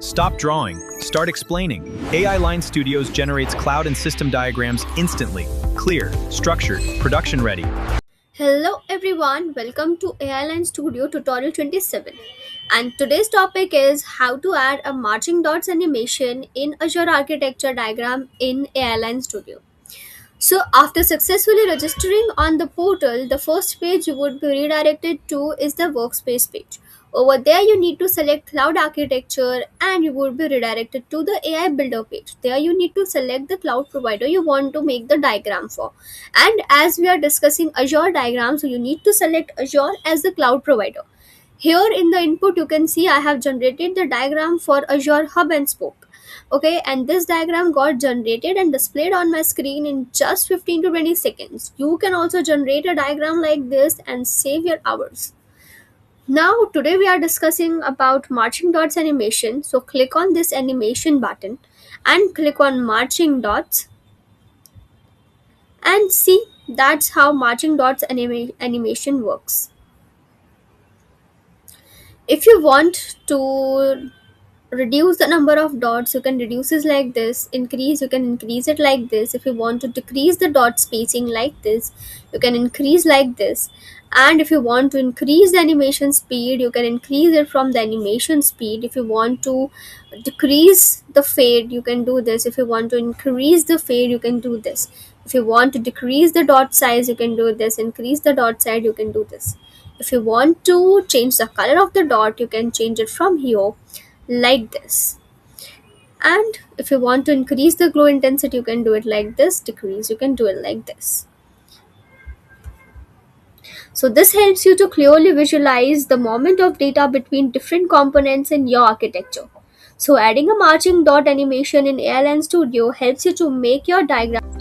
Stop drawing, start explaining. AI Line Studios generates cloud and system diagrams instantly. Clear, structured, production ready. Hello everyone, welcome to AI Line Studio tutorial 27. And today's topic is how to add a marching dots animation in Azure Architecture diagram in AI Line Studio. So after successfully registering on the portal, the first page you would be redirected to is the workspace page. Over there, you need to select cloud architecture and you would be redirected to the AI builder page. There, you need to select the cloud provider you want to make the diagram for. And as we are discussing Azure diagram, so you need to select Azure as the cloud provider. Here in the input, you can see I have generated the diagram for Azure Hub and Spoke. Okay, and this diagram got generated and displayed on my screen in just 15 to 20 seconds. You can also generate a diagram like this and save your hours. Now, today we are discussing about marching dots animation. So click on this animation button and click on marching dots and see that's how marching dots animation works. If you want to reduce the number of dots, you can reduce it like this. Increase, you can increase it like this. If you want to decrease the dot spacing like this, you can increase like this. And if you want to increase the animation speed, you can increase it from the animation speed. If you want to decrease the fade, you can do this. If you want to increase the fade, you can do this. If you want to decrease the dot size, you can do this. Increase the dot size, you can do this. If you want to change the color of the dot, you can change it from here like this. And if you want to increase the glow intensity, you can do it like this. Decrease, you can do it like this. So this helps you to clearly visualize the movement of data between different components in your architecture. So adding a marching dot animation in AI Line Studio helps you to make your diagram